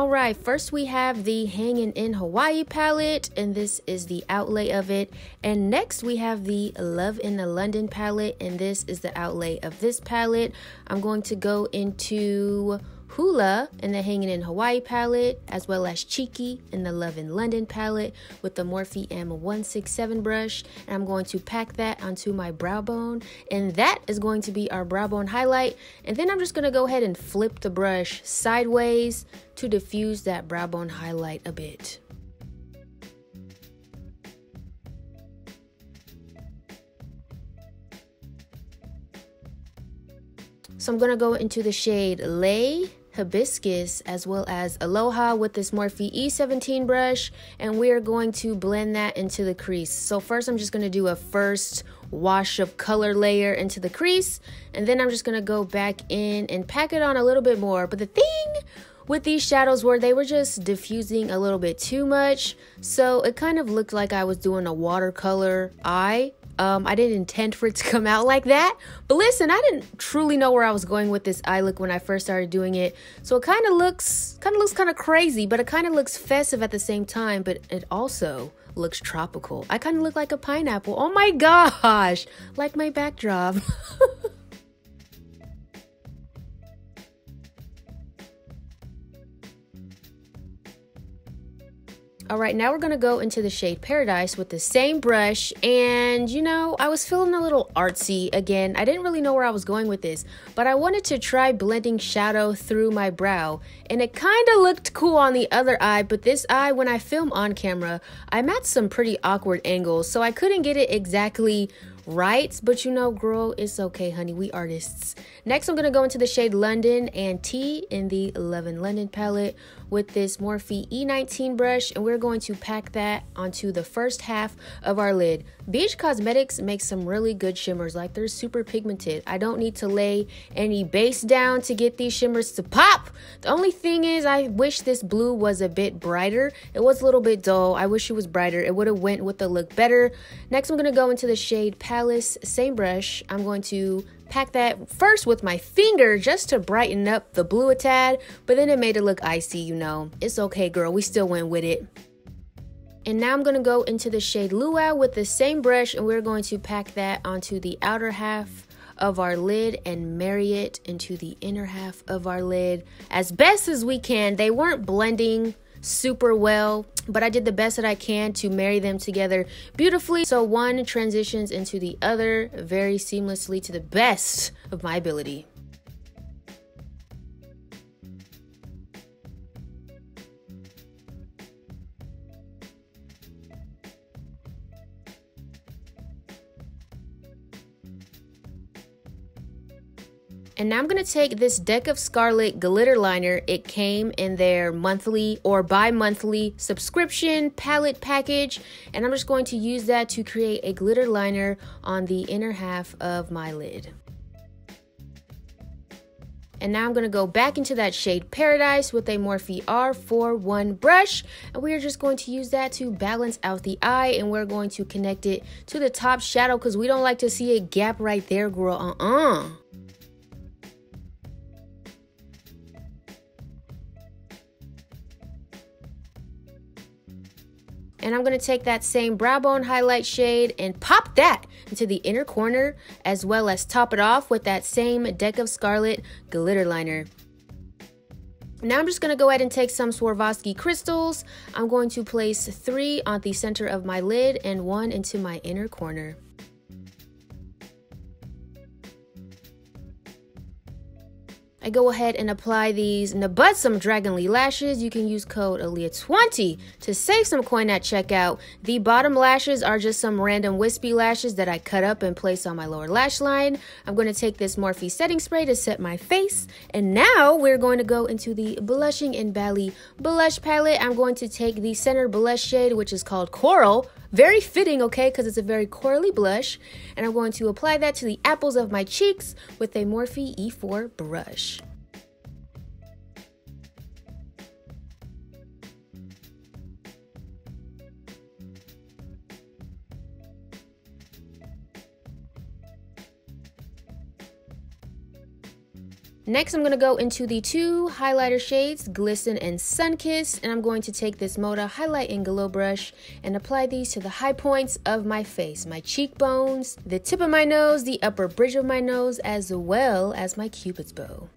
Alright, first we have the Hanging in Hawaii palette, and this is the outlay of it. And next we have the Love in the London palette, and this is the outlay of this palette. I'm going to go into Hula in the Hanging in Hawaii palette, as well as Cheeky in the Love in London palette with the Morphe M167 brush. And I'm going to pack that onto my brow bone, and that is going to be our brow bone highlight. And then I'm just going to go ahead and flip the brush sideways to diffuse that brow bone highlight a bit. So I'm going to go into the shade Lay, Hibiscus, as well as Aloha with this Morphe E17 brush, and we are going to blend that into the crease. So first I'm just going to do a first wash of color layer into the crease, and then I'm just going to go back in and pack it on a little bit more. But the thing with these shadows were they were just diffusing a little bit too much, so it kind of looked like I was doing a watercolor eye. I didn't intend for it to come out like that, but listen, I didn't truly know where I was going with this eye look when I first started doing it. So it kind of looks kind of crazy, but it kind of looks festive at the same time, but it also looks tropical. I kind of look like a pineapple. Oh my gosh, like my backdrop. All right, now we're gonna go into the shade Paradise with the same brush, and you know, I was feeling a little artsy again. I didn't really know where I was going with this, but I wanted to try blending shadow through my brow, and it kind of looked cool on the other eye, but this eye, when I film on camera, I'm at some pretty awkward angles, so I couldn't get it exactly right, but you know, girl, it's okay, honey, we artists. Next, I'm gonna go into the shade London and T in the Love in London palette with this Morphe E19 brush, and we're going to pack that onto the first half of our lid. BH Cosmetics makes some really good shimmers, like they're super pigmented. I don't need to lay any base down to get these shimmers to pop. The only thing is, I wish this blue was a bit brighter. It was a little bit dull. I wish it was brighter. It would have went with the look better. Next, I'm gonna go into the shade Palace, same brush. I'm going to pack that first with my finger just to brighten up the blue a tad, but then it made it look icy, you know. It's okay, girl, we still went with it. And now I'm gonna go into the shade Luau with the same brush, and we're going to pack that onto the outer half of our lid and marry it into the inner half of our lid as best as we can. They weren't blending super well, but I did the best that I can to marry them together beautifully, so one transitions into the other very seamlessly to the best of my ability. And now I'm going to take this Deck of Scarlet glitter liner. It came in their monthly or bi-monthly subscription palette package, and I'm just going to use that to create a glitter liner on the inner half of my lid. And now I'm going to go back into that shade Paradise with a Morphe R41 brush, and we are just going to use that to balance out the eye, and we're going to connect it to the top shadow because we don't like to see a gap right there, girl. And I'm going to take that same brow bone highlight shade and pop that into the inner corner, as well as top it off with that same Deck of Scarlet glitter liner. Now I'm just going to go ahead and take some Swarovski crystals. I'm going to place 3 on the center of my lid and 1 into my inner corner. I go ahead and apply these Nabutsum Dragonly lashes. You can use code ahliyah20 to save some coin at checkout. The bottom lashes are just some random wispy lashes that I cut up and place on my lower lash line. I'm going to take this Morphe setting spray to set my face. And now we're going to go into the Blushing in Bali blush palette. I'm going to take the center blush shade, which is called Coral. Very fitting, okay, because it's a very corally blush. And I'm going to apply that to the apples of my cheeks with a Morphe E4 brush. Next, I'm going to go into the two highlighter shades, Glisten and Sunkissed, and I'm going to take this Moda Highlight and Glow brush and apply these to the high points of my face, my cheekbones, the tip of my nose, the upper bridge of my nose, as well as my Cupid's bow.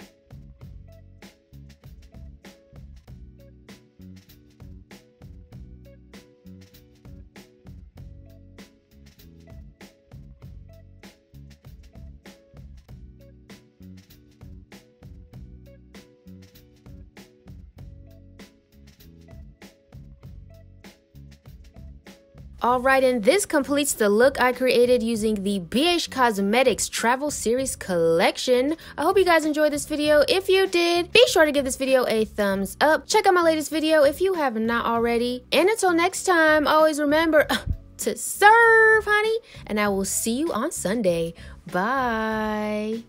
Alright, and this completes the look I created using the BH Cosmetics Travel Series collection. I hope you guys enjoyed this video. If you did, be sure to give this video a thumbs up. Check out my latest video if you have not already. And until next time, always remember to serve, honey. And I will see you on Sunday. Bye.